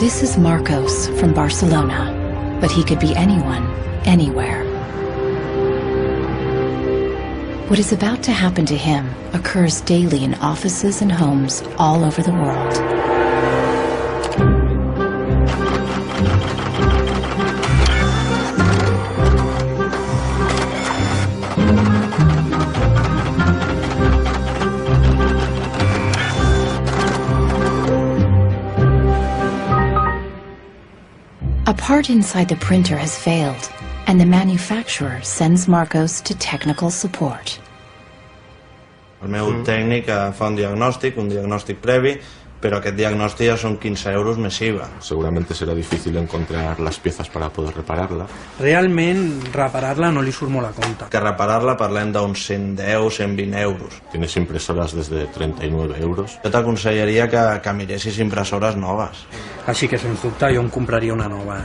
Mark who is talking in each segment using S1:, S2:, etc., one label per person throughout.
S1: This is Marcos from Barcelona, but he could be anyone, anywhere. What is about to happen to him occurs daily in offices and homes all over the world. A part inside the printer has failed, and the manufacturer sends Marcos to technical support.
S2: El meu tècnic fa un diagnòstic previ, pero aquest diagnòstic ja són 15 euros més IVA.
S3: Seguramente será difícil encontrar las piezas para poder repararla.
S4: Realment, reparar-la no li surt molt a compte.
S2: Que reparar-la parlem d'uns 110, 120 euros.
S3: Tienes impresoras desde 39 euros.
S2: Jo t'aconsellaria que miressis impressores noves.
S4: Així que, sens dubte, jo em compraria una nova,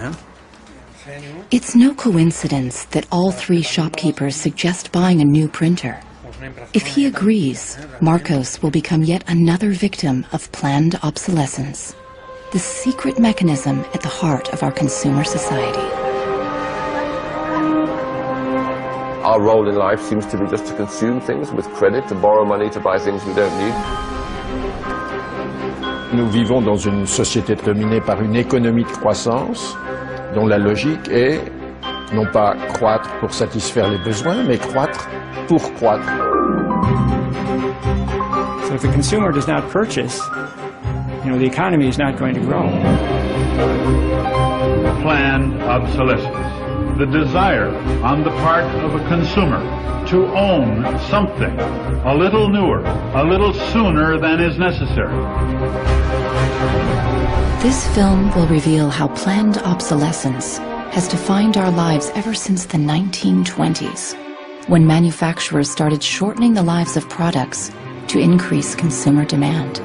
S1: It's no coincidence that all three shopkeepers suggest buying a new printer. If he agrees, Marcos will become yet another victim of planned obsolescence, the secret mechanism at the heart of our consumer society.
S5: Our role in life seems to be just to consume things with credit, to borrow money to buy things we don't need.
S6: Nous vivons dans une société dominée par une économie de croissance dont la logique est non pas croître pour satisfaire les besoins, mais croître pour croître.
S7: So if the consumer does not purchase, the economy is not going to grow.
S8: Planned obsolescence. The desire on the part of a consumer to own something a little newer, a little sooner than is necessary.
S1: This film will reveal how planned obsolescence has defined our lives ever since the 1920s, when manufacturers started shortening the lives of products to increase consumer demand.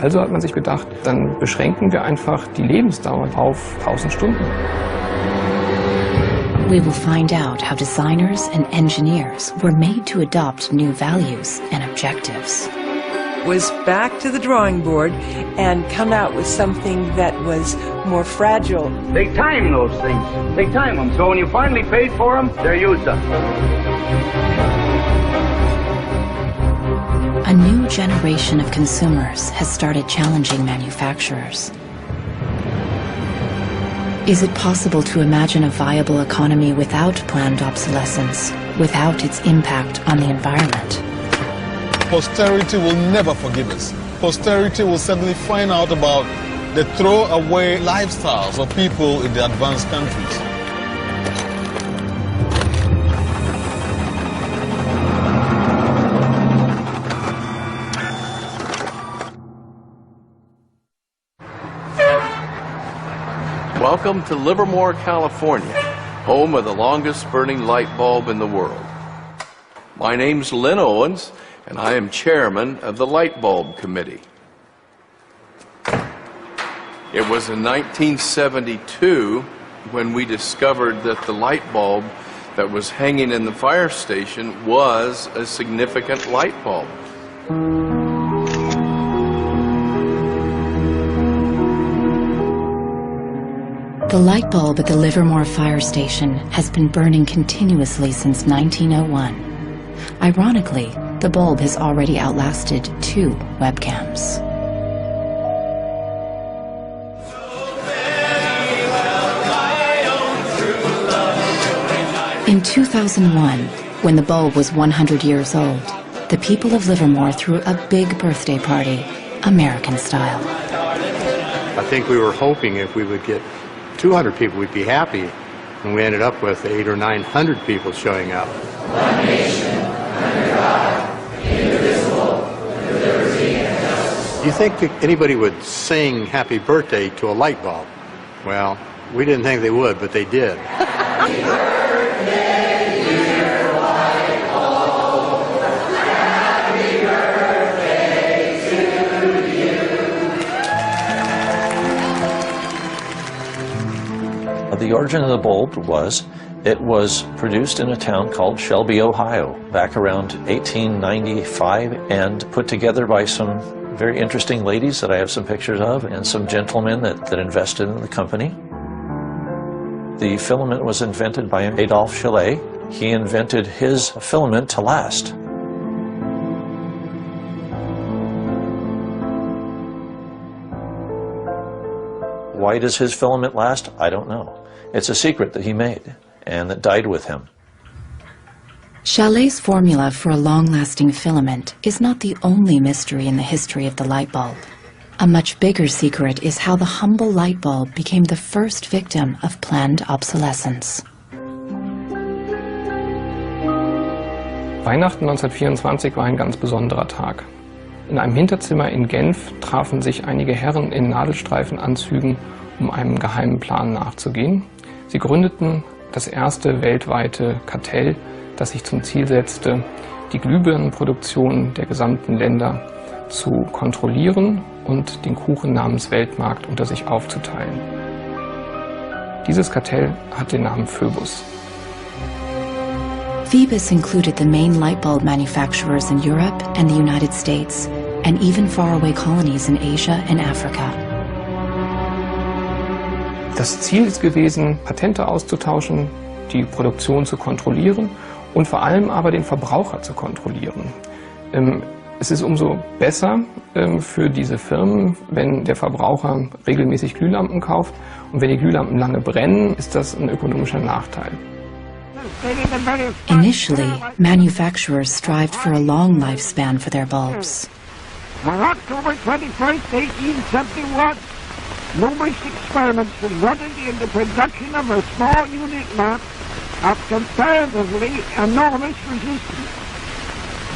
S9: Also hat man sich gedacht, dann beschränken wir einfach die Lebensdauer auf 1000 Stunden.
S1: We will find out how designers and engineers were made to adopt new values and objectives.
S10: Was back to the drawing board and come out with something that was more fragile.
S11: They time those things. They time them. So when you finally paid for them, they're used up.
S1: A new generation of consumers has started challenging manufacturers. Is it possible to imagine a viable economy without planned obsolescence, without its impact on the environment?
S12: Posterity will never forgive us. Posterity will suddenly find out about the throwaway lifestyles of people in the advanced countries.
S5: Welcome to Livermore, California, home of the longest burning light bulb in the world. My name's Lynn Owens, and I am chairman of the Light Bulb Committee. It was in 1972 when we discovered that the light bulb that was hanging in the fire station was a significant light bulb.
S1: The light bulb at the Livermore Fire Station has been burning continuously since 1901. Ironically, the bulb has already outlasted 2 webcams. In 2001, when the bulb was 100 years old, the people of Livermore threw a big birthday party, American style.
S13: I think we were hoping if we would get 200 people, we'd be happy, and we ended up with 800 or 900 people showing up.
S14: One nation, under God, indivisible, with liberty and justice.
S13: Do you think that anybody would sing happy birthday to a light bulb? Well, we didn't think they would, but they did.
S14: Happy birthday, dear light bulb. Happy birthday to you.
S15: The origin of the bulb was, it was produced in a town called Shelby, Ohio, back around 1895, and put together by some very interesting ladies that I have some pictures of, and some gentlemen that invested in the company. The filament was invented by Adolphe Chaillet. He invented his filament to last. Why does his filament last? I don't know. It's a secret that he made and that died with him.
S1: Chaillet's formula for a long-lasting filament is not the only mystery in the history of the light bulb. A much bigger secret is how the humble light bulb became the first victim of planned obsolescence.
S9: Weihnachten 1924 war ein ganz besonderer Tag. In einem Hinterzimmer in Genf trafen sich einige Herren in Nadelstreifenanzügen, um einem geheimen Plan nachzugehen. Sie gründeten das erste weltweite Kartell, das sich zum Ziel setzte, die Glühbirnenproduktion der gesamten Länder zu kontrollieren und den Kuchen namens Weltmarkt unter sich aufzuteilen. Dieses Kartell hat den Namen Phoebus.
S1: Phoebus included the main light bulb manufacturers in Europe and the United States, and even faraway colonies in Asia and Africa.
S9: Das Ziel ist gewesen, Patente auszutauschen, die Produktion zu kontrollieren und vor allem aber den Verbraucher zu kontrollieren. Es ist umso besser für diese Firmen, wenn der Verbraucher regelmäßig Glühlampen kauft, und wenn die Glühlampen lange brennen, ist das ein ökonomischer Nachteil.
S1: Initially, manufacturers strived for a long lifespan for their bulbs.
S16: On October 21st, 1871, numerous experiments resulted in the production of a small unit lamp of comparatively enormous resistance.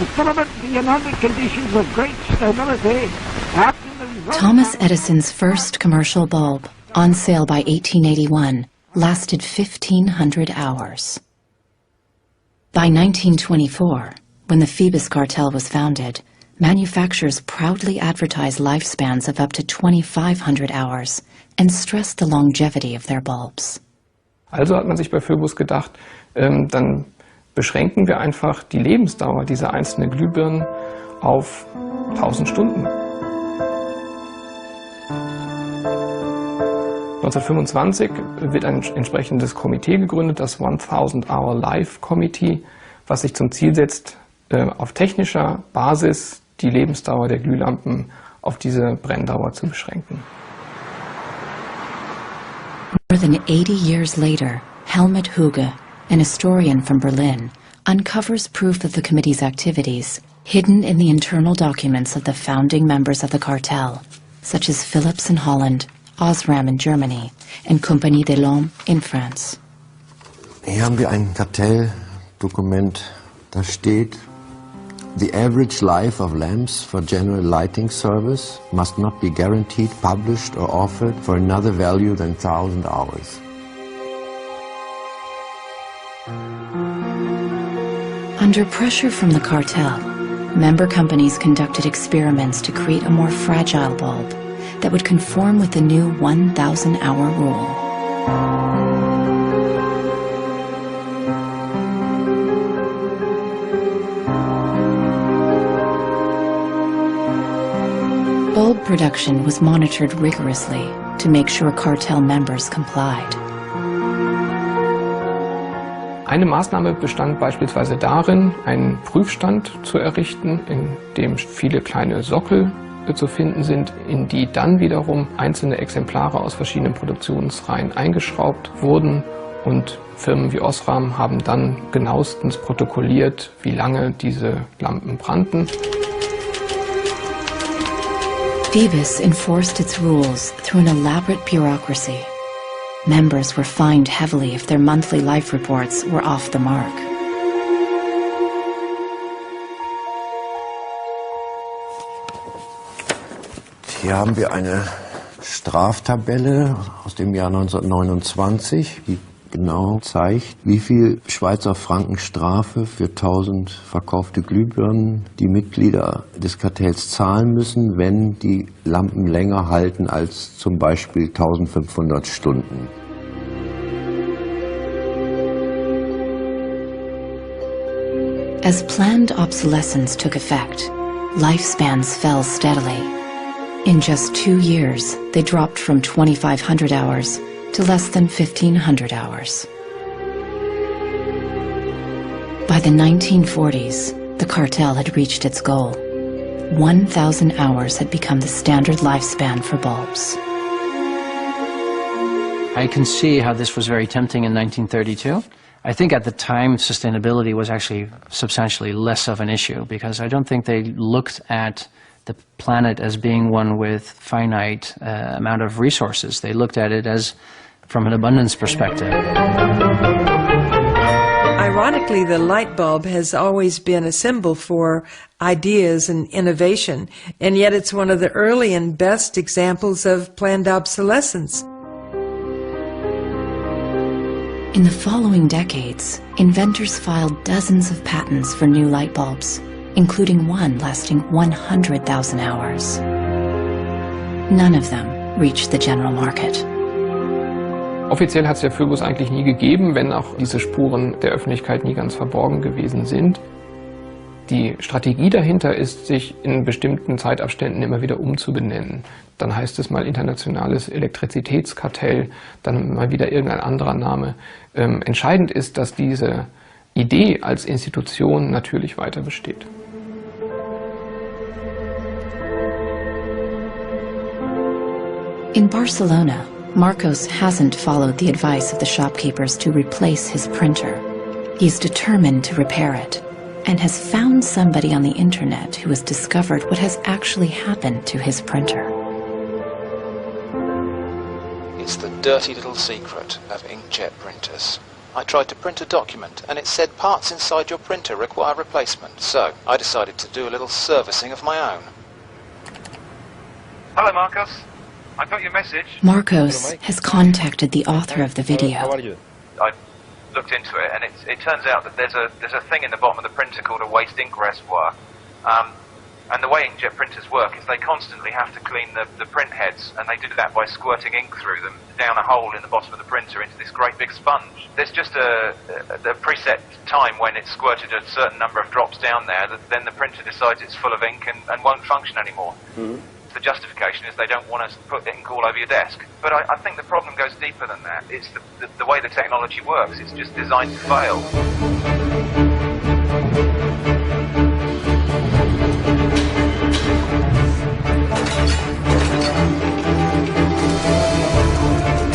S16: The filament being under conditions of great stability after the...
S1: Thomas Edison's first commercial bulb, on sale by 1881, lasted 1,500 hours. By 1924, when the Phoebus cartel was founded, manufacturers proudly advertised lifespans of up to 2,500 hours and stressed the longevity of their bulbs.
S9: Also hat man sich bei Phoebus gedacht, dann beschränken wir einfach die Lebensdauer dieser einzelnen Glühbirnen auf 1000 Stunden. 1925 wird ein entsprechendes Komitee gegründet, das 1000 Hour Life Committee, was sich zum Ziel setzt, auf technischer Basis die Lebensdauer der Glühlampen auf diese Brenndauer zu beschränken.
S1: More than 80 years later, Helmut Hüge, an historian from Berlin, uncovers proof of the committee's activities hidden in the internal documents of the founding members of the cartel, such as Philips in Holland, Osram in Germany, and Compagnie des Lampes in France.
S17: Hier haben wir ein Kartelldokument, da steht: The average life of lamps for general lighting service must not be guaranteed, published or offered for another value than 1,000 hours.
S1: Under pressure from the cartel, member companies conducted experiments to create a more fragile bulb that would conform with the new 1,000-hour rule. Bulb production was monitored rigorously to make sure cartel members complied.
S9: Eine Maßnahme bestand beispielsweise darin, einen Prüfstand zu errichten, in dem viele kleine Sockel zu finden sind, in die dann wiederum einzelne Exemplare aus verschiedenen Produktionsreihen eingeschraubt wurden, und Firmen wie Osram haben dann genauestens protokolliert, wie lange diese Lampen brannten.
S1: Phoebus enforced its rules through an elaborate bureaucracy. Members were fined heavily if their monthly life reports were off the mark.
S17: Hier haben wir eine Straftabelle aus dem Jahr 1929, die genau zeigt, wie viel Schweizer Franken Strafe für 1000 verkaufte Glühbirnen die Mitglieder des Kartells zahlen müssen, wenn die Lampen länger halten als zum Beispiel 1500 Stunden.
S1: As planned obsolescence took effect, lifespans fell steadily. In just 2 years, they dropped from 2,500 hours to less than 1,500 hours. By the 1940s, the cartel had reached its goal. 1,000 hours had become the standard lifespan for bulbs.
S18: I can see how this was very tempting in 1932. I think at the time sustainability was actually substantially less of an issue, because I don't think they looked at the planet as being one with finite amount of resources. They looked at it as from an abundance perspective.
S10: Ironically, the light bulb has always been a symbol for ideas and innovation, and yet it's one of the early and best examples of planned obsolescence.
S1: In the following decades, inventors filed dozens of patents for new light bulbs, including one lasting 100,000 hours. None of them reached the general market.
S9: Offiziell hat es ja Philips eigentlich nie gegeben, wenn auch diese Spuren der Öffentlichkeit nie ganz verborgen gewesen sind. Die Strategie dahinter ist, sich in bestimmten Zeitabständen immer wieder umzubenennen. Dann heißt es mal internationales Elektrizitätskartell, dann mal wieder irgendein anderer Name. Entscheidend ist, dass diese Idee als Institution natürlich weiter besteht.
S1: In Barcelona, Marcos hasn't followed the advice of the shopkeepers to replace his printer. He's determined to repair it, and has found somebody on the internet who has discovered what has actually happened to his printer.
S19: It's the dirty little secret of inkjet printers. I tried to print a document and it said parts inside your printer require replacement, so I decided to do a little servicing of my own.
S20: Hello, Marcos. I got your message.
S1: Marcos has contacted the author of the video.
S20: I looked into it, and it turns out that there's a thing in the bottom of the printer called a waste ink reservoir. And the way inkjet printers work is they constantly have to clean the print heads, and they do that by squirting ink through them down a hole in the bottom of the printer into this great big sponge. There's just a preset time when it's squirted a certain number of drops down there that then the printer decides it's full of ink and won't function anymore. Mm-hmm. The justification is they don't want to put ink all over your desk. But I think the problem goes deeper than that. It's the way the technology works. It's just designed to fail.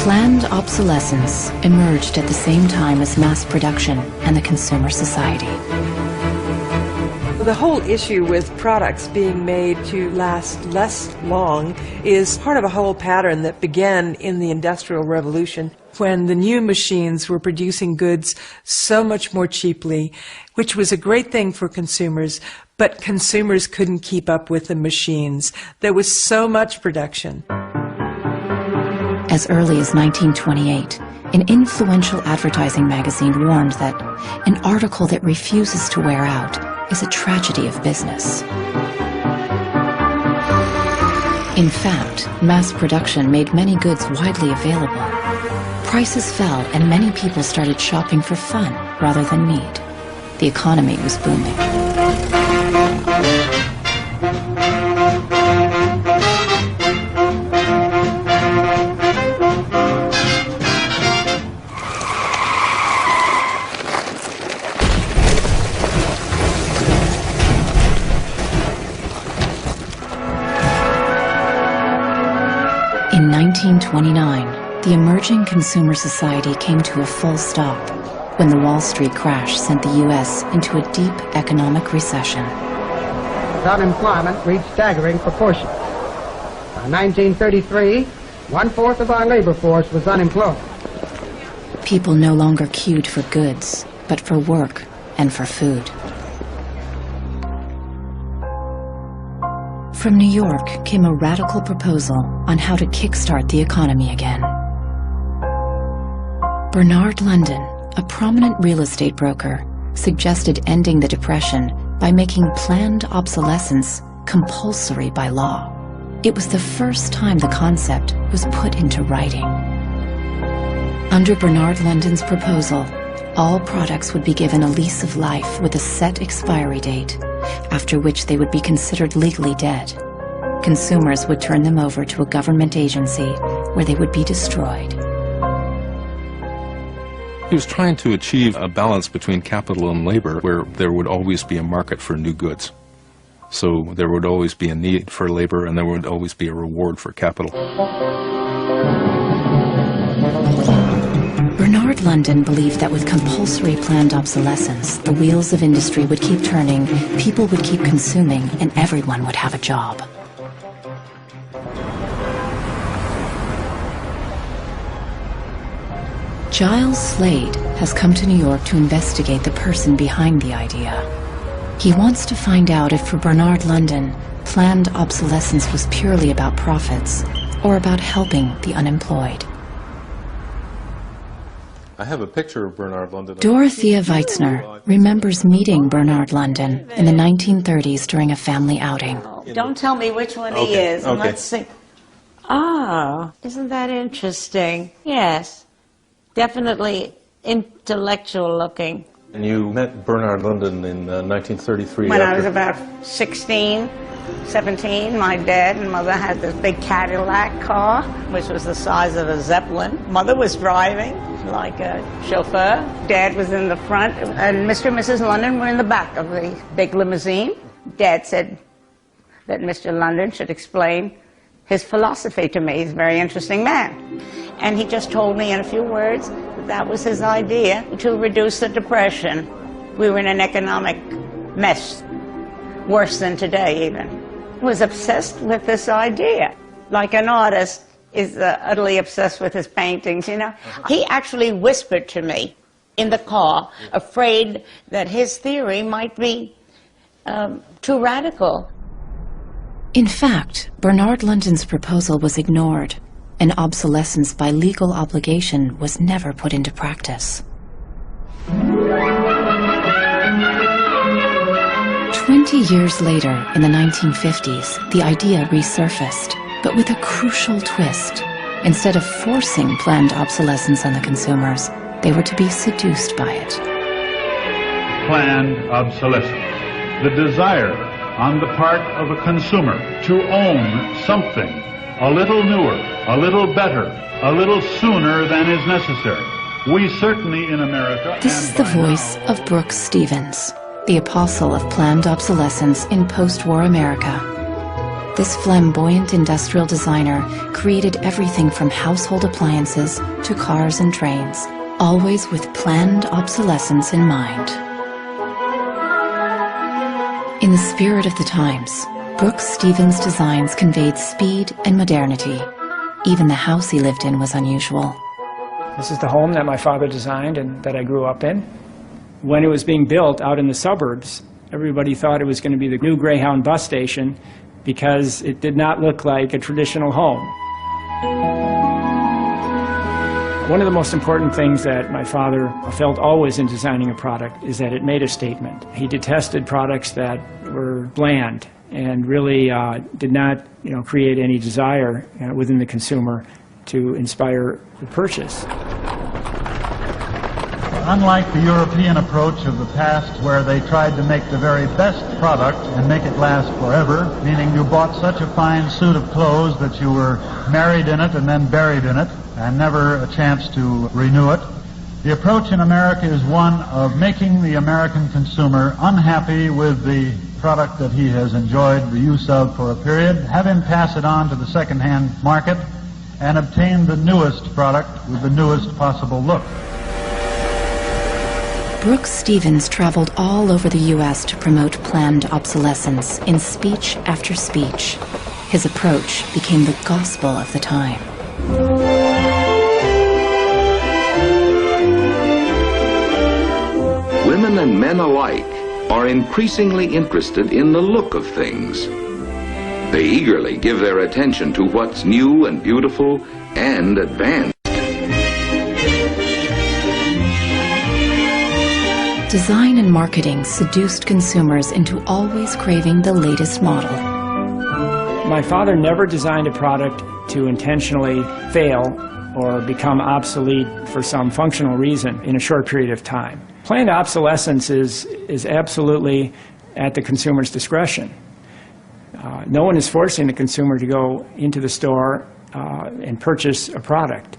S1: Planned obsolescence emerged at the same time as mass production and the consumer society.
S10: The whole issue with products being made to last less long is part of a whole pattern that began in the Industrial Revolution, when the new machines were producing goods so much more cheaply, which was a great thing for consumers, but consumers couldn't keep up with the machines. There was so much production.
S1: As early as 1928, an influential advertising magazine warned that an article that refuses to wear out is a tragedy of business. In fact, mass production made many goods widely available. Prices fell and many people started shopping for fun rather than need. The economy was booming. In 1929, the emerging consumer society came to a full stop when the Wall Street crash sent the U.S. into a deep economic recession.
S16: Unemployment reached staggering proportions. By 1933, 1/4 of our labor force was unemployed.
S1: People no longer queued for goods, but for work and for food. From New York came a radical proposal on how to kickstart the economy again. Bernard London, a prominent real estate broker, suggested ending the Depression by making planned obsolescence compulsory by law. It was the first time the concept was put into writing. Under Bernard London's proposal, all products would be given a lease of life with a set expiry date, after which they would be considered legally dead. consumers would turn them over to a government agency where they would be destroyed.
S3: He was trying to achieve a balance between capital and labor where there would always be a market for new goods. So there would always be a need for labor and there would always be a reward for capital.
S1: Bernard London believed that with compulsory planned obsolescence, the wheels of industry would keep turning, people would keep consuming, and everyone would have a job. Giles Slade has come to New York to investigate the person behind the idea. He wants to find out if for Bernard London, planned obsolescence was purely about profits or about helping the unemployed.
S3: I have a picture of Bernard London.
S1: Dorothea Weitzner remembers meeting Bernard London in the 1930s during a family outing.
S21: Don't tell me which one he is. And let's see. Ah, isn't that interesting? Yes. Definitely intellectual looking.
S3: And you met Bernard London in 1933.
S21: When I was about 16, 17, my dad and mother had this big Cadillac car, which was the size of a Zeppelin. Mother was driving like a chauffeur. Dad was in the front, and Mr. and Mrs. London were in the back of the big limousine. Dad said that Mr. London should explain his philosophy to me. He's a very interesting man. And he just told me in a few words that that was his idea to reduce the Depression. We were in an economic mess, worse than today even. He was obsessed with this idea, like an artist is utterly obsessed with his paintings, you know. He actually whispered to me in the car, afraid that his theory might be too radical.
S1: In fact, Bernard London's proposal was ignored, and obsolescence by legal obligation was never put into practice. 20 years later, in the 1950s, the idea resurfaced, but with a crucial twist. Instead of forcing planned obsolescence on the consumers, they were to be seduced by it.
S8: Planned obsolescence. The desire on the part of a consumer to own something a little newer, a little better, a little sooner than is necessary. We certainly in America...
S1: This is the voice of Brooks Stevens, the apostle of planned obsolescence in post-war America. This flamboyant industrial designer created everything from household appliances to cars and trains, always with planned obsolescence in mind. In the spirit of the times, Brooks Stevens' designs conveyed speed and modernity. Even the house he lived in was unusual.
S7: This is the home that my father designed and that I grew up in. When it was being built out in the suburbs, everybody thought it was going to be the new Greyhound bus station because it did not look like a traditional home. One of the most important things that my father felt always in designing a product is that it made a statement. He detested products that were bland and really did not, create any desire within the consumer to inspire the purchase.
S8: Unlike the European approach of the past where they tried to make the very best product and make it last forever, meaning you bought such a fine suit of clothes that you were married in it and then buried in it and never a chance to renew it, the approach in America is one of making the American consumer unhappy with the product that he has enjoyed the use of for a period, have him pass it on to the second-hand market, and obtain the newest product with the newest possible look.
S1: Brooks Stevens traveled all over the U.S. to promote planned obsolescence in speech after speech. His approach became the gospel of the time.
S22: Women and men alike are increasingly interested in the look of things. They eagerly give their attention to what's new and beautiful and advanced.
S1: Design and marketing seduced consumers into always craving the latest model.
S7: My father never designed a product to intentionally fail or become obsolete for some functional reason in a short period of time. Planned obsolescence is absolutely at the consumer's discretion. No one is forcing the consumer to go into the store and purchase a product.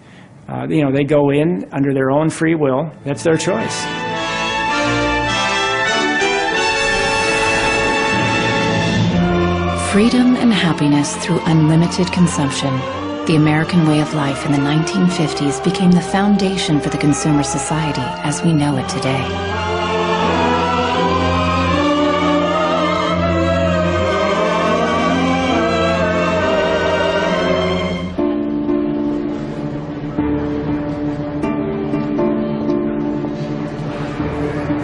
S7: They go in under their own free will. That's their choice.
S1: Freedom and happiness through unlimited consumption. The American way of life in the 1950s became the foundation for the consumer society as we know it today.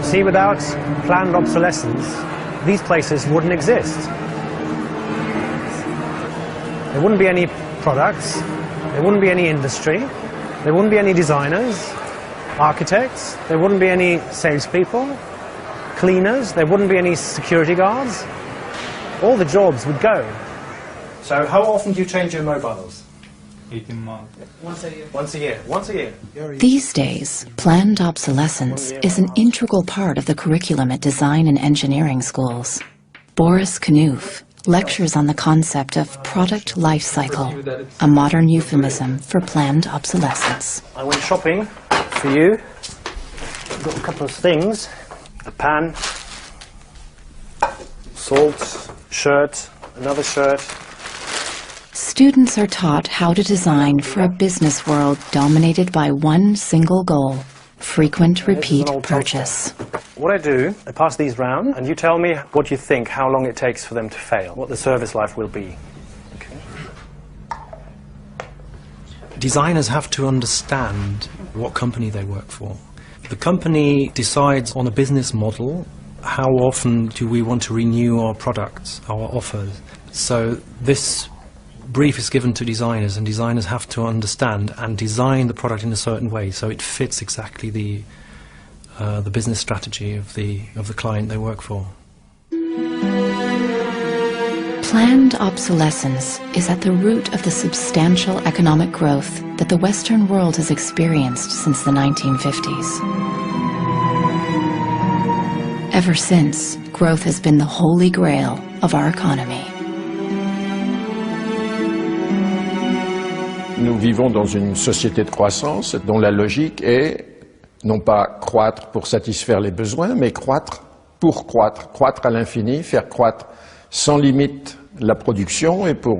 S2: See, without planned obsolescence, these places wouldn't exist. There wouldn't be any products, there wouldn't be any industry, there wouldn't be any designers, architects, there wouldn't be any salespeople, cleaners, there wouldn't be any security guards. All the jobs would go.
S4: So how often do you change your mobiles?
S2: 18 months.
S4: Once a year. Once a year. Once a year.
S1: These days, planned obsolescence is an integral part of the curriculum at design and engineering schools. Boris Knuth lectures on the concept of product life cycle, a modern euphemism for planned obsolescence.
S2: I went shopping for you. Got a couple of things. A pan, salt, shirt, another shirt.
S1: Students are taught how to design for a business world dominated by one single goal: frequent repeat purchase.
S2: What I do, I pass these round, and you tell me what you think, how long it takes for them to fail, what the service life will be. Okay.
S23: Designers have to understand what company they work for. The company decides on a business model, how often do we want to renew our products, our offers. So this brief is given to designers, and designers have to understand and design the product in a certain way so it fits exactly the business strategy of the client they work for.
S1: Planned obsolescence is at the root of the substantial economic growth that the Western world has experienced since the 1950s. Ever since, growth has been the holy grail of our economy.
S6: Nous vivons dans une société de croissance dont la logique est non pas croître pour satisfaire les besoins, mais croître pour croître, croître à l'infini, faire croître sans limite la production, et pour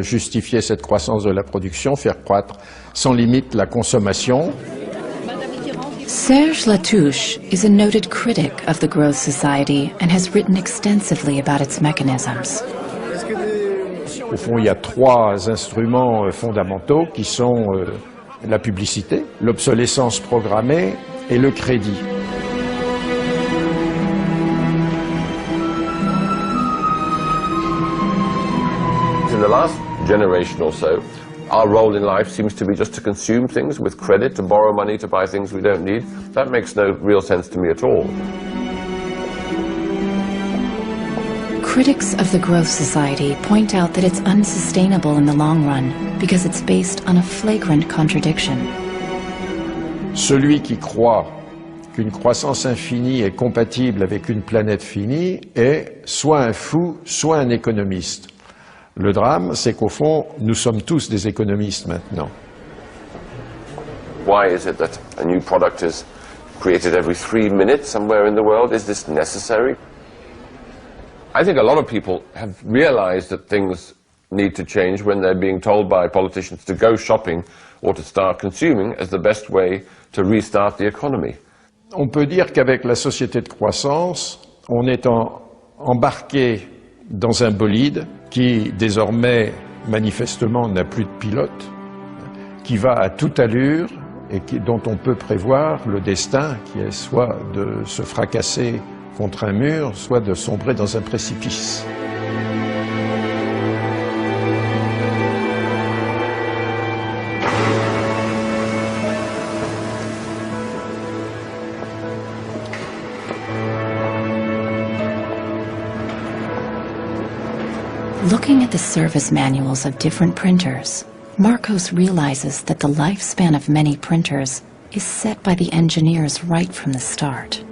S6: justifier cette croissance de la production, faire croître sans limite la consommation.
S1: Serge Latouche is a noted critic of the growth society and has written extensively about its mechanisms.
S6: Au fond, il y a trois instruments fondamentaux qui sont la publicité, l'obsolescence programmée et le crédit.
S24: In the last generation or so, our role in life seems to be just to consume things with credit, to borrow money to buy things we don't need. That makes no real sense to me at all.
S1: Critics of the growth society point out that it's unsustainable in the long run because it's based on a flagrant contradiction.
S6: Celui qui croit qu'une croissance infinie est compatible avec une planète finie est soit un fou, soit un économiste. Le drame, c'est qu'au fond, nous sommes tous des économistes maintenant.
S24: Why is it that a new product is created every 3 minutes somewhere in the world? Is this necessary? I think a lot of people have realized that things need to change when they're being told by politicians to go shopping or to start consuming as the best way to restart the economy.
S6: On peut dire qu'avec la société de croissance, on est embarqué dans un bolide qui désormais manifestement n'a plus de pilote, qui va à toute allure et dont on peut prévoir le destin qui est soit de se fracasser contre un mur, soit de sombrer dans un précipice.
S1: Looking at the service manuals of different printers, Marcos realizes that the lifespan of many printers is set by the engineers right from the start.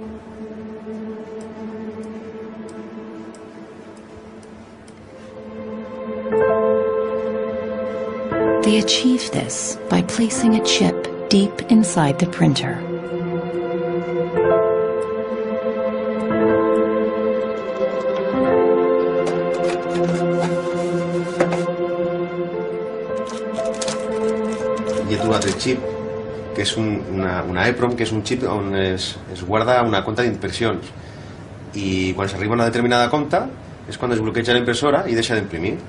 S1: They achieve this by placing a chip deep inside the printer.
S5: Hi he trobat el xip, que és una EEPROM, que és un xip on es guarda una compta d'impressions. I quan s'arriba a una determinada compta és quan es bloqueja la impressora i deixa d'imprimir.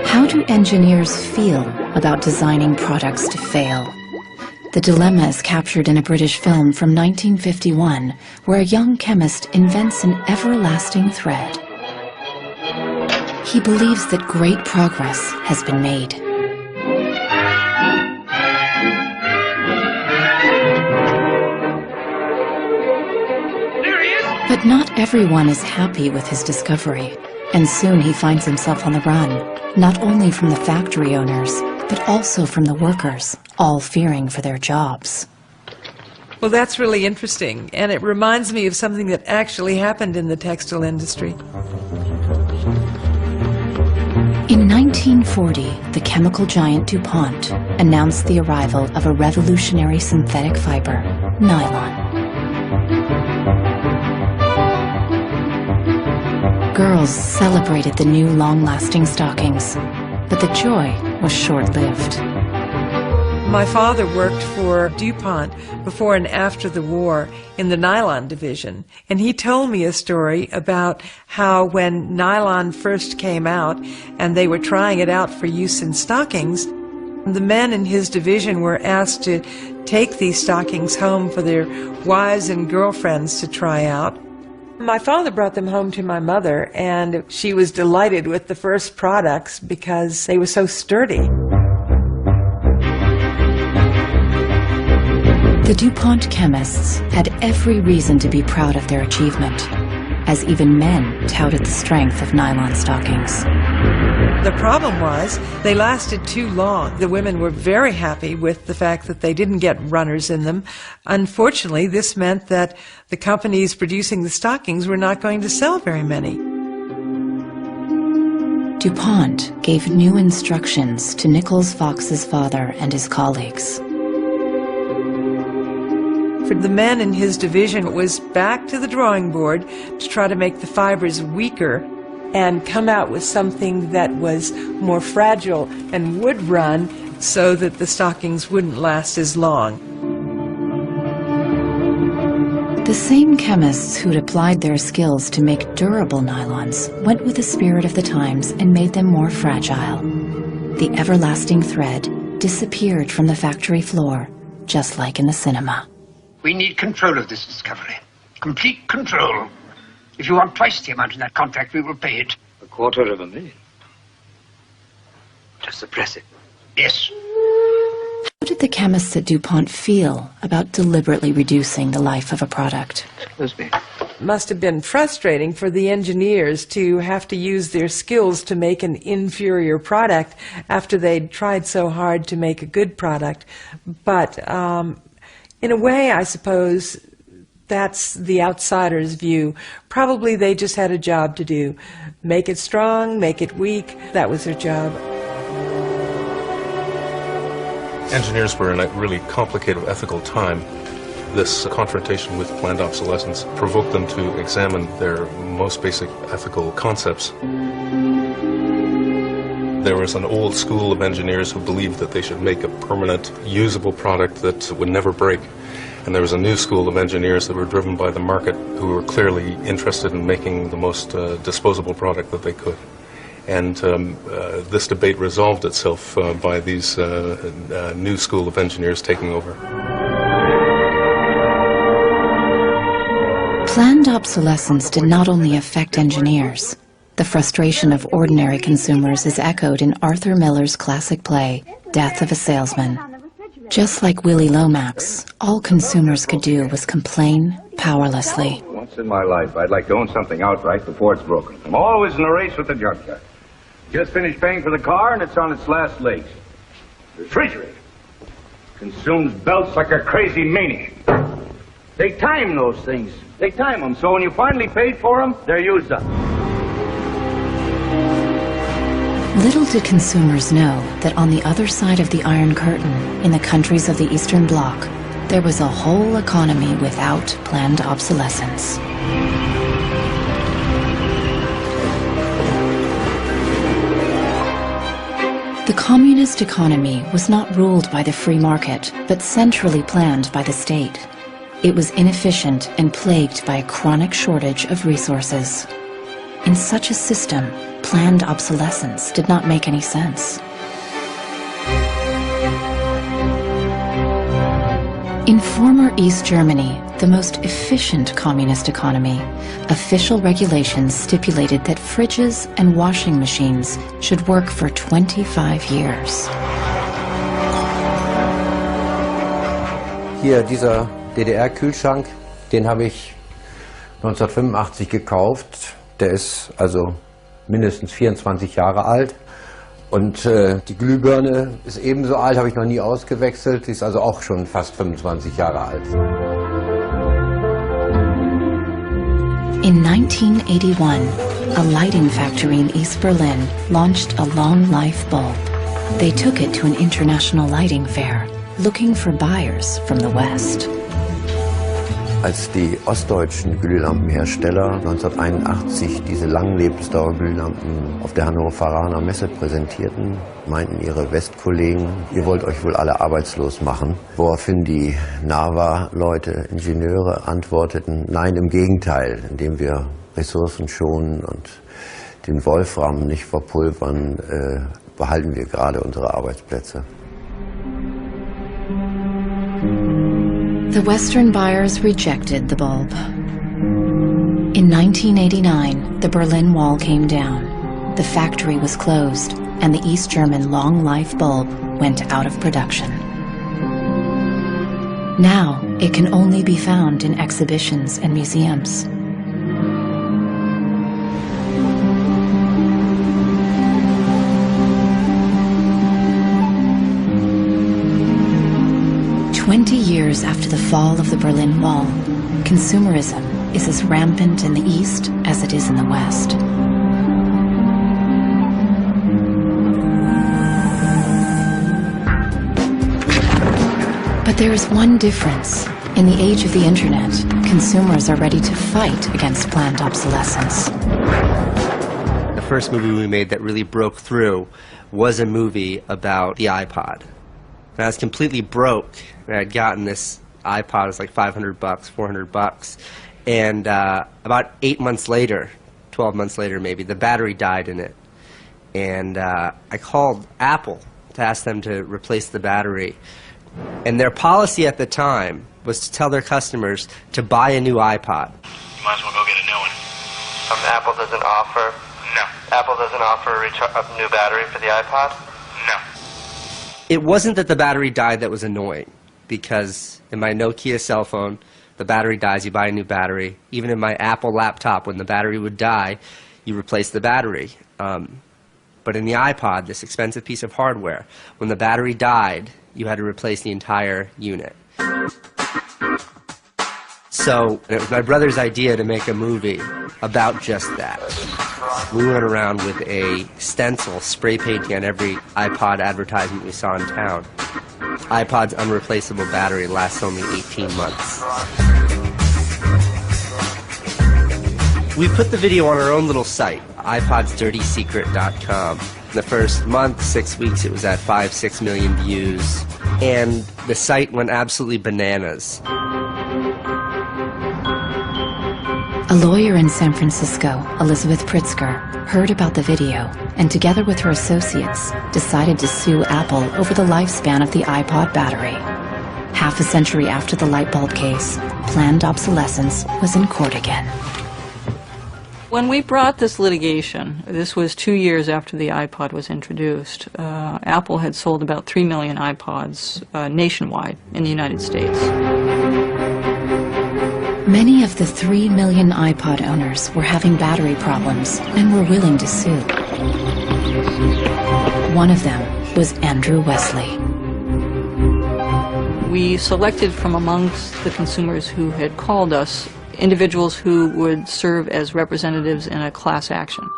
S1: How do engineers feel about designing products to fail? The dilemma is captured in a British film from 1951, where a young chemist invents an everlasting thread. He believes that great progress has been made. But not everyone is happy with his discovery, and soon he finds himself on the run, not only from the factory owners, but also from the workers, all fearing for their jobs.
S10: Well, that's really interesting, and it reminds me of something that actually happened in the textile industry.
S1: In 1940, the chemical giant DuPont announced the arrival of a revolutionary synthetic fiber, nylon. Girls celebrated the new long-lasting stockings, but the joy was short-lived.
S10: My father worked for DuPont before and after the war in the nylon division, and he told me a story about how when nylon first came out and they were trying it out for use in stockings, the men in his division were asked to take these stockings home for their wives and girlfriends to try out. My father brought them home to my mother, and she was delighted with the first products because they were so sturdy.
S1: The DuPont chemists had every reason to be proud of their achievement, as even men touted the strength of nylon stockings.
S10: The problem was they lasted too long. The women were very happy with the fact that they didn't get runners in them. Unfortunately, this meant that the companies producing the stockings were not going to sell very many.
S1: DuPont gave new instructions to Nichols Fox's father and his colleagues.
S10: For the men in his division, it was back to the drawing board to try to make the fibers weaker and come out with something that was more fragile and would run so that the stockings wouldn't last as long.
S1: The same chemists who'd applied their skills to make durable nylons went with the spirit of the times and made them more fragile. The everlasting thread disappeared from the factory floor, just like in the cinema.
S11: We need control of this discovery. Complete control. If you want twice the amount in that contract, we will pay it.
S12: $250,000. To suppress it.
S11: Yes.
S1: How did the chemists at DuPont feel about deliberately reducing the life of a product?
S12: Excuse me.
S10: It must have been frustrating for the engineers to have to use their skills to make an inferior product after they'd tried so hard to make a good product. But in a way, I suppose that's the outsider's view. Probably they just had a job to do. Make it strong, make it weak. That was their job.
S3: Engineers were in a really complicated ethical time. This confrontation with planned obsolescence provoked them to examine their most basic ethical concepts. There was an old school of engineers who believed that they should make a permanent, usable product that would never break. And there was a new school of engineers that were driven by the market who were clearly interested in making the most disposable product that they could. And this debate resolved itself by these new school of engineers taking over.
S1: Planned obsolescence did not only affect engineers. The frustration of ordinary consumers is echoed in Arthur Miller's classic play, Death of a Salesman. Just like Willie Lomax, all consumers could do was complain powerlessly.
S13: Once in my life, I'd like to own something outright before it's broken. I'm always in a race with the junkyard. Just finished paying for the car and it's on its last legs. The refrigerator consumes belts like a crazy maniac. They time those things. They time them. So when you finally paid for them, they're used up.
S1: Little did consumers know that on the other side of the Iron Curtain, in the countries of the Eastern Bloc, there was a whole economy without planned obsolescence. The communist economy was not ruled by the free market, but centrally planned by the state. It was inefficient and plagued by a chronic shortage of resources. In such a system, planned obsolescence did not make any sense. In former East Germany, the most efficient communist economy, official regulations stipulated that fridges and washing machines should work for 25 years.
S12: Hier, dieser DDR-Kühlschrank, den habe ich 1985 gekauft. Der ist also mindestens 24 Jahre alt. Und die Glühbirne ist ebenso alt, habe ich noch nie ausgewechselt. Die ist also auch schon fast 25 Jahre alt.
S1: In 1981, a lighting factory in East Berlin launched a long-life bulb. They took it to an international lighting fair, looking for buyers from the West.
S12: Als die ostdeutschen Glühlampenhersteller 1981 diese Langlebensdauerglühlampen auf der Hannoveraner Messe präsentierten, meinten ihre Westkollegen, ihr wollt euch wohl alle arbeitslos machen. Woraufhin die NAVA-Leute, Ingenieure, antworteten, nein, im Gegenteil, indem wir Ressourcen schonen und den Wolfram nicht verpulvern, behalten wir gerade unsere Arbeitsplätze.
S1: The Western buyers rejected the bulb. In 1989, the Berlin Wall came down. The factory was closed, and the East German long-life bulb went out of production. Now, it can only be found in exhibitions and museums. Years after the fall of the Berlin Wall, consumerism is as rampant in the East as it is in the West. But there is one difference. In the age of the internet, consumers are ready to fight against planned obsolescence.
S14: The first movie we made that really broke through was a movie about the iPod. And I was completely broke. I had gotten this iPod, it was like $500, $400, and about 8 months later, 12 months later maybe, the battery died in it. And I called Apple to ask them to replace the battery. And their policy at the time was to tell their customers to buy a new iPod.
S15: You might as well go get a new one.
S14: Apple doesn't offer?
S15: No.
S14: Apple doesn't offer a new battery for the iPod?
S15: No.
S14: It wasn't that the battery died that was annoying, because in my Nokia cell phone, the battery dies, you buy a new battery. Even in my Apple laptop, when the battery would die, you replace the battery. But in the iPod, this expensive piece of hardware, when the battery died, you had to replace the entire unit. So it was my brother's idea to make a movie about just that. We went around with a stencil spray painting on every iPod advertisement we saw in town. iPod's unreplaceable battery lasts only 18 months. We put the video on our own little site, iPodsDirtySecret.com. The first month, 6 weeks, it was at 5-6 million views, and the site went absolutely bananas.
S1: A lawyer in San Francisco, Elizabeth Pritzker, heard about the video and together with her associates decided to sue Apple over the lifespan of the iPod battery. Half a century after the light bulb case, planned obsolescence was in court again.
S17: When we brought this litigation, this was 2 years after the iPod was introduced, Apple had sold about 3 million iPods nationwide in the United States.
S1: Many of the 3 million iPod owners were having battery problems and were willing to sue. One of them was Andrew Wesley.
S17: we selected from amongst the consumers who had called us individuals who would serve as representatives in a class action.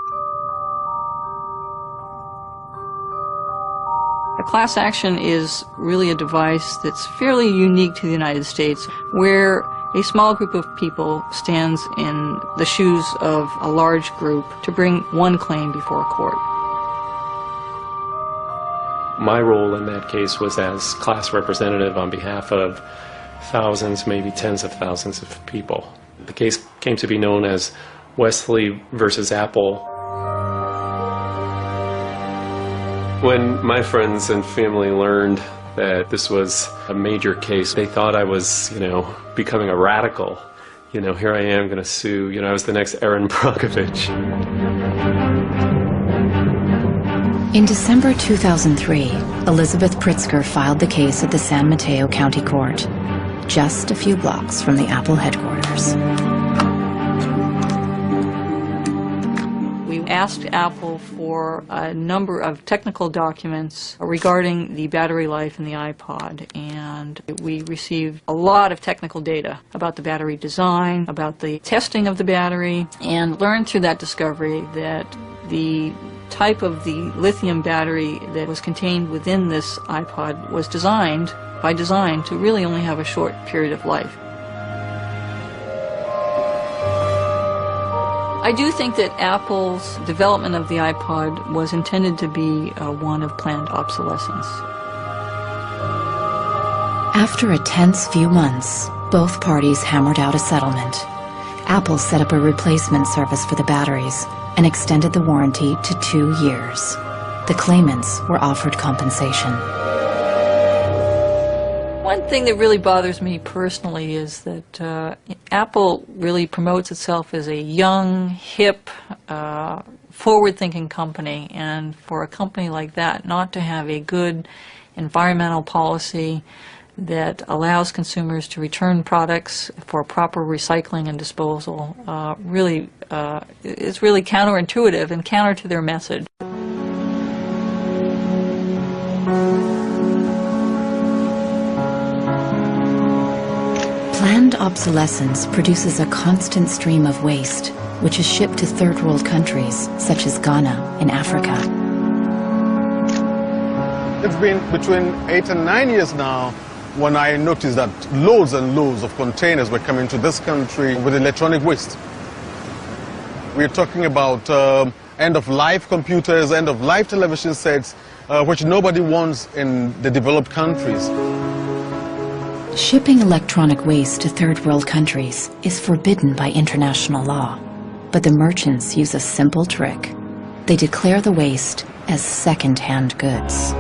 S17: A class action is really a device that's fairly unique to the United States, where a small group of people stands in the shoes of a large group to bring one claim before a court.
S9: My role in that case was as class representative on behalf of thousands, maybe tens of thousands of people. The case came to be known as Wesley versus Apple. When my friends and family learned that this was a major case, they thought I was, becoming a radical. Here I am going to sue. I was the next Erin Brockovich.
S1: In December 2003, Elizabeth Pritzker filed the case at the San Mateo County Court, just a few blocks from the Apple headquarters.
S17: We asked Apple for a number of technical documents regarding the battery life in the iPod, and we received a lot of technical data about the battery design, about the testing of the battery, and learned through that discovery that the type of the lithium battery that was contained within this iPod was designed, by design, to really only have a short period of life. I do think that Apple's development of the iPod was intended to be one of planned obsolescence.
S1: After a tense few months, both parties hammered out a settlement. Apple set up a replacement service for the batteries and extended the warranty to 2 years. The claimants were offered compensation.
S17: One thing that really bothers me personally is that Apple really promotes itself as a young, hip, forward-thinking company, and for a company like that not to have a good environmental policy that allows consumers to return products for proper recycling and disposal really is really counterintuitive and counter to their message.
S1: Planned obsolescence produces a constant stream of waste, which is shipped to third world countries, such as Ghana in Africa.
S18: It's been between 8 and 9 years now when I noticed that loads and loads of containers were coming to this country with electronic waste. We're talking about end-of-life computers, end-of-life television sets, which nobody wants in the developed countries.
S1: Shipping electronic waste to third world countries is forbidden by international law, but the merchants use a simple trick. They declare the waste as second-hand goods.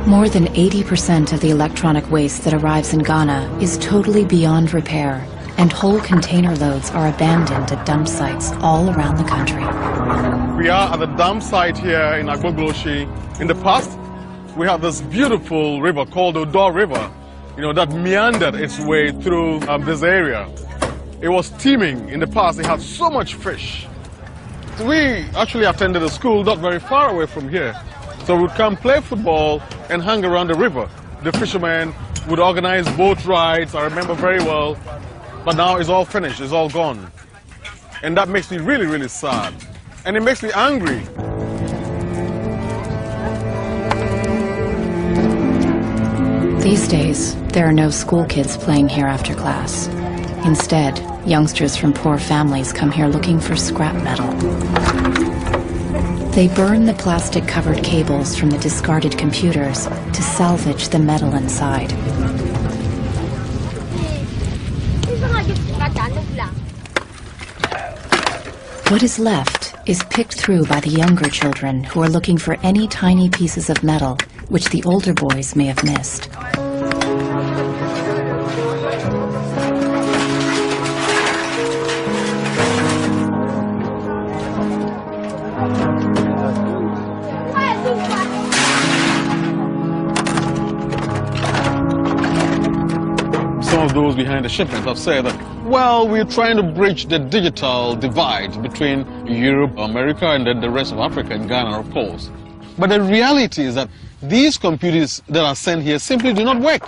S1: More than 80% of the electronic waste that arrives in Ghana is totally beyond repair, and whole container loads are abandoned at dump sites all around the country.
S18: We are at the dump site here in Agbogloshi. In the past, we had this beautiful river called Odo River, that meandered its way through this area. It was teeming. In the past, it had so much fish. So we actually attended a school not very far away from here. So we would come play football and hang around the river. The fishermen would organize boat rides, I remember very well. But now it's all finished, it's all gone. And that makes me really, really sad. And it makes me angry.
S1: These days, there are no school kids playing here after class. Instead, youngsters from poor families come here looking for scrap metal. They burn the plastic-covered cables from the discarded computers to salvage the metal inside. What is left is picked through by the younger children who are looking for any tiny pieces of metal which the older boys may have missed.
S18: Some of those behind the shipment have said that, well, we're trying to bridge the digital divide between Europe, America, and then the rest of Africa and Ghana, of course. But the reality is that these computers that are sent here simply do not work.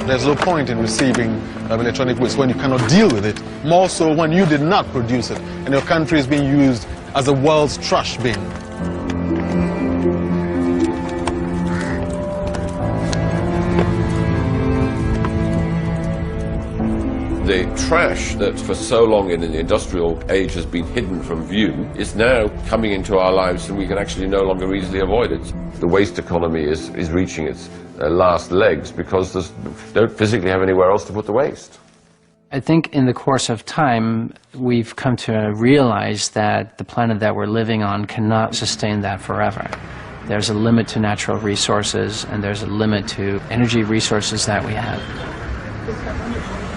S18: There's no point in receiving electronic waste when you cannot deal with it, more so when you did not produce it and your country is being used as the world's trash bin.
S24: The trash that for so long in the industrial age has been hidden from view is now coming into our lives and we can actually no longer easily avoid it. The waste economy is reaching its last legs because we don't physically have anywhere else to put the waste.
S16: I think in the course of time we've come to realize that the planet that we're living on cannot sustain that forever. There's a limit to natural resources and there's a limit to energy resources that we have.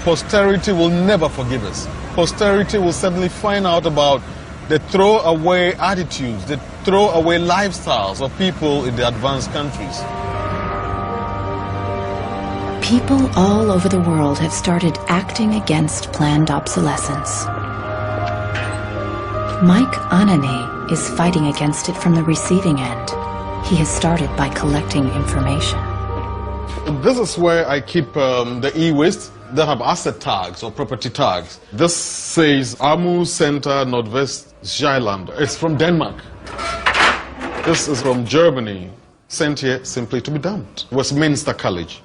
S18: Posterity will never forgive us. Posterity will suddenly find out about the throwaway attitudes, the throwaway lifestyles of people in the advanced countries.
S1: People all over the world have started acting against planned obsolescence. Mike Anane is fighting against it from the receiving end. He has started by collecting information.
S18: This is where I keep the e-waste that have asset tags or property tags. This says Amu Center Nordvest Zeeland. It's from Denmark. This is from Germany, sent here simply to be dumped. Westminster College.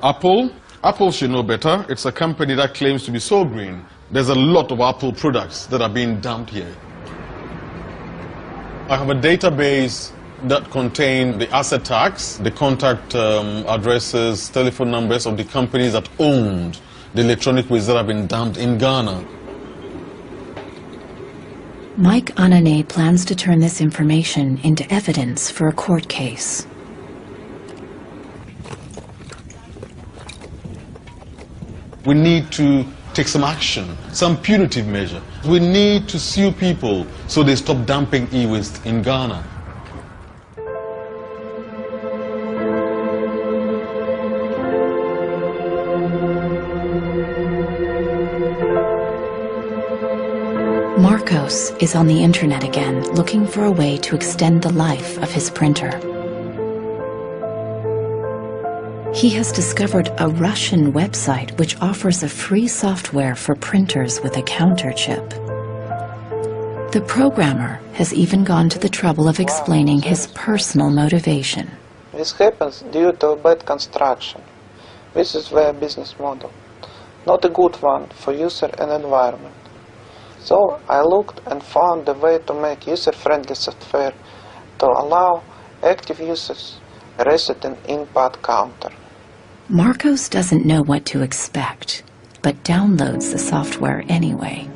S18: Apple should know better. It's a company that claims to be so green. There's a lot of Apple products that are being dumped here. I have a database that contain the asset tags, the contact addresses, telephone numbers of the companies that owned the electronic waste that have been dumped in Ghana.
S1: Mike Anane plans to turn this information into evidence for a court case.
S18: We need to take some action, some punitive measure. We need to sue people so they stop dumping e-waste in Ghana.
S1: Marcos is on the internet again, looking for a way to extend the life of his printer. He has discovered a Russian website which offers a free software for printers with a counter chip. The programmer has even gone to the trouble of explaining his personal motivation.
S19: This happens due to bad construction. This is their business model. Not a good one for user and environment. So I looked and found a way to make user-friendly software to allow active users reset an in-pod counter.
S1: Marcos doesn't know what to expect, but downloads the software anyway.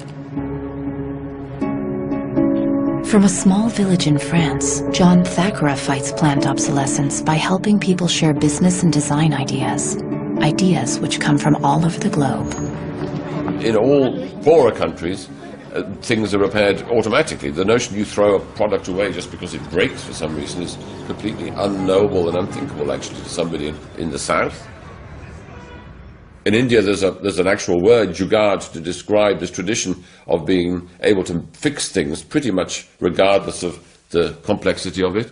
S1: From a small village in France, John Thakura fights planned obsolescence by helping people share business and design ideas which come from all over the globe.
S24: In all poorer countries, things are repaired automatically. The notion you throw a product away just because it breaks for some reason is completely unknowable and unthinkable actually to somebody in the south. In India there's an actual word, jugaad, to describe this tradition of being able to fix things pretty much regardless of the complexity of it.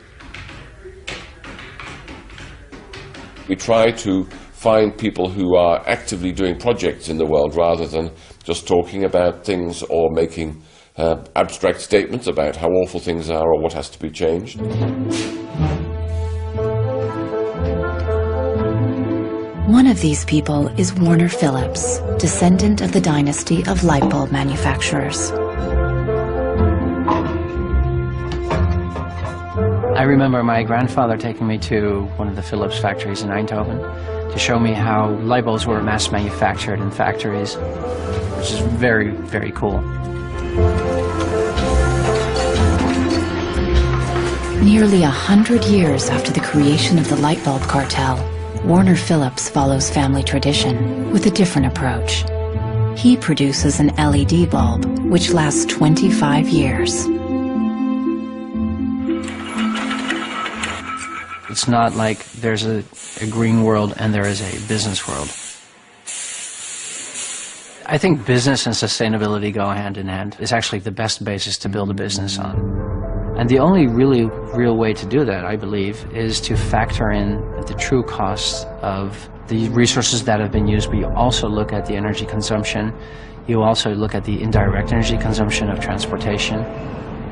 S24: We try to find people who are actively doing projects in the world rather than just talking about things or making abstract statements about how awful things are or what has to be changed.
S1: One of these people is Warner Phillips, descendant of the dynasty of light bulb manufacturers.
S16: I remember my grandfather taking me to one of the Philips factories in Eindhoven to show me how light bulbs were mass manufactured in factories, which is very, very cool.
S1: Nearly 100 years after the creation of the light bulb cartel, Warner Phillips follows family tradition with a different approach. He produces an LED bulb, which lasts 25 years.
S16: It's not like there's a green world and there is a business world. I think business and sustainability go hand in hand. It's actually the best basis to build a business on. And the only really real way to do that, I believe, is to factor in the true costs of the resources that have been used, but you also look at the energy consumption, you also look at the indirect energy consumption of transportation.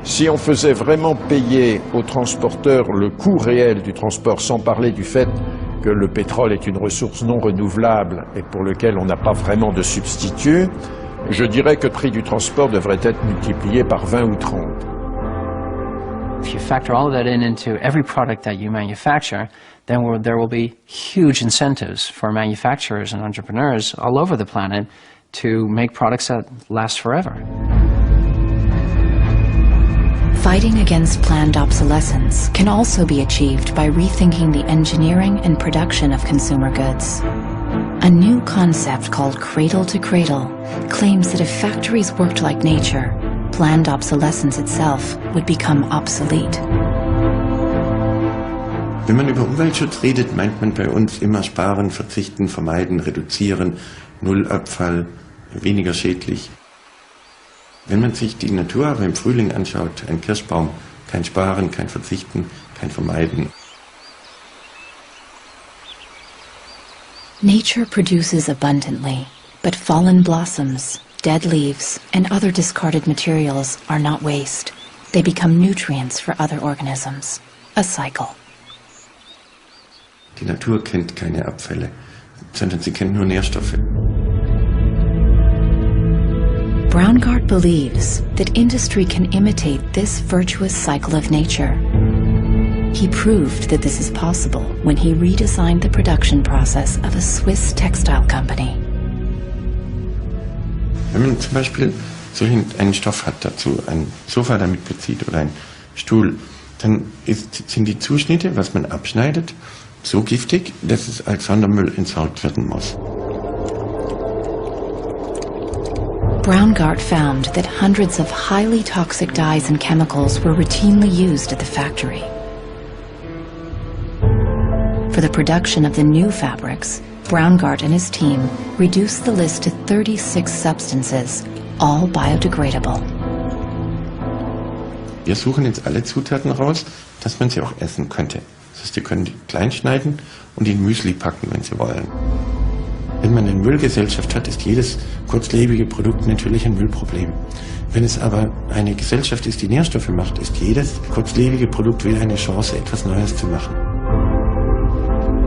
S6: Si on faisait vraiment payer aux transporteurs le coût réel du transport, sans parler du fait que le pétrole est une ressource non renouvelable et pour lequel on n'a pas vraiment de substitut, je dirais que le prix du transport devrait être multiplié par 20 ou 30.
S16: If you factor all of that into every product that you manufacture, then there will be huge incentives for manufacturers and entrepreneurs all over the planet to make products that last forever.
S1: Fighting against planned obsolescence can also be achieved by rethinking the engineering and production of consumer goods. A new concept called Cradle to Cradle claims that if factories worked like nature, planned obsolescence itself would become obsolete.
S12: Wenn man über Umweltschutz redet, meint man bei uns immer sparen, verzichten, vermeiden, reduzieren, Nullabfall, weniger schädlich. Wenn man sich die Natur aber im Frühling anschaut, ein Kirschbaum, kein Sparen, kein Verzichten, kein Vermeiden.
S1: Nature produces abundantly, but fallen blossoms, dead leaves, and other discarded materials are not waste. They become nutrients for other organisms. A cycle.
S12: Die Natur kennt keine Abfälle, sondern sie kennt nur Nährstoffe.
S1: Braungart believes that industry can imitate this virtuous cycle of nature. He proved that this is possible when he redesigned the production process of a Swiss textile company.
S12: Wenn man zum Beispiel so einen Stoff hat, dazu ein Sofa damit bezieht oder ein Stuhl, dann sind die Zuschnitte, was man abschneidet, so giftig, dass es als Sondermüll entsorgt werden muss.
S1: Braungart found that hundreds of highly toxic dyes and chemicals were routinely used at the factory. For the production of the new fabrics, Braungart and his team reduced the list to 36 substances, all biodegradable.
S12: Wir suchen jetzt alle Zutaten raus, dass man sie auch essen könnte. Das heißt, ihr könnt klein schneiden und in Müsli packen, wenn Sie wollen. Wenn man eine Müllgesellschaft hat, ist jedes kurzlebige Produkt natürlich ein Müllproblem. Wenn es aber eine Gesellschaft ist, die Nährstoffe macht, ist jedes kurzlebige Produkt wieder eine Chance, etwas Neues zu machen.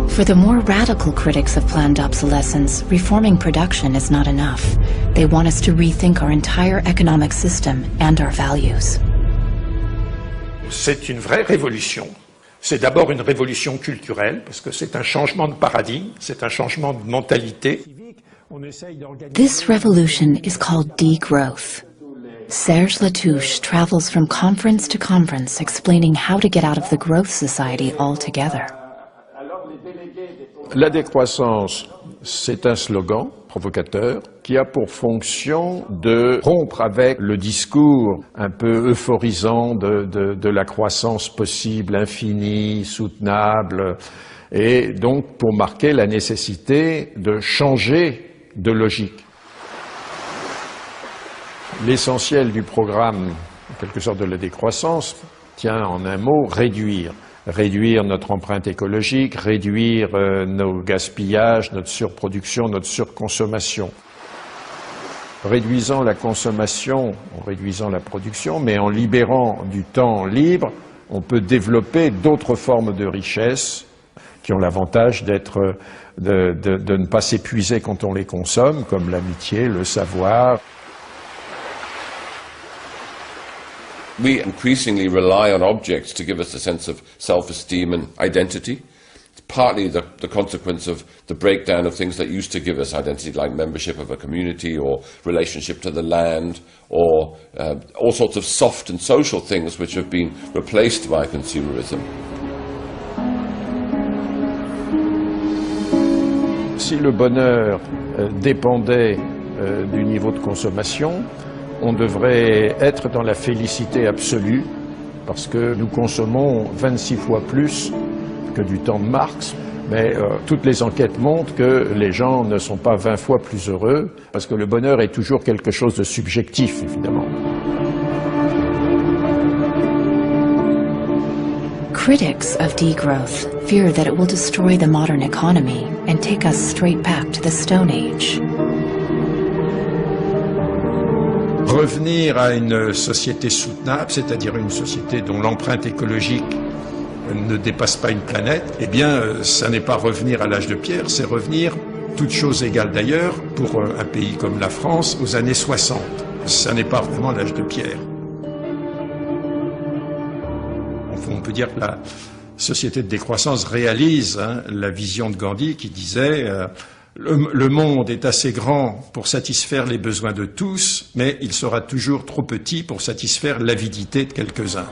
S1: For the more radical critics of planned obsolescence, reforming production is not enough. They want us to rethink our entire economic system and our values.
S6: C'est une vraie révolution. C'est d'abord une révolution culturelle, parce que c'est un changement de paradigme, c'est un changement de mentalité.
S1: This revolution is called degrowth. Serge Latouche travels from conference to conference explaining how to get out of the growth society altogether.
S6: La décroissance, c'est un slogan provocateur qui a pour fonction de rompre avec le discours un peu euphorisant de la croissance possible, infinie, soutenable, et donc pour marquer la nécessité de changer de logique. L'essentiel du programme, en quelque sorte de la décroissance, tient en un mot réduire. Réduire notre empreinte écologique, réduire nos gaspillages, notre surproduction, notre surconsommation. Réduisant la consommation, en réduisant la production, mais en libérant du temps libre, on peut développer d'autres formes de richesse qui ont l'avantage de ne pas s'épuiser quand on les consomme, comme l'amitié, le savoir.
S24: We increasingly rely on objects to give us a sense of self-esteem and identity. It's partly the consequence of the breakdown of things that used to give us identity, like membership of a community or relationship to the land, or all sorts of soft and social things which have been replaced by consumerism.
S6: Si le bonheur dépendait du niveau de consommation, on devrait être dans la félicité absolue, parce que nous consommons 26 fois plus que du temps de Marx, mais toutes les enquêtes montrent que les gens ne sont pas 20 fois plus heureux, parce que le bonheur est toujours quelque chose de subjectif, évidemment.
S1: Critics of degrowth fear that it will destroy the modern economy and take us straight back to the Stone Age.
S6: Revenir à une société soutenable, c'est-à-dire une société dont l'empreinte écologique ne dépasse pas une planète, eh bien, ça n'est pas revenir à l'âge de pierre, c'est revenir, toutes choses égales d'ailleurs, pour un pays comme la France, aux années 60. Ça n'est pas vraiment l'âge de pierre. On peut dire que la société de décroissance réalise la vision de Gandhi qui disait le monde est assez grand pour satisfaire les besoins de tous, mais il sera toujours trop petit pour satisfaire l'avidité de quelques-uns.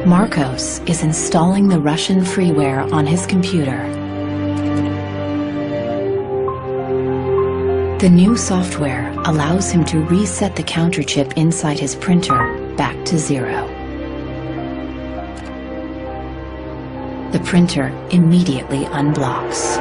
S1: Marcos is installing the Russian freeware on his computer. The new software allows him to reset the counter chip inside his printer back to 0. The printer immediately unblocks.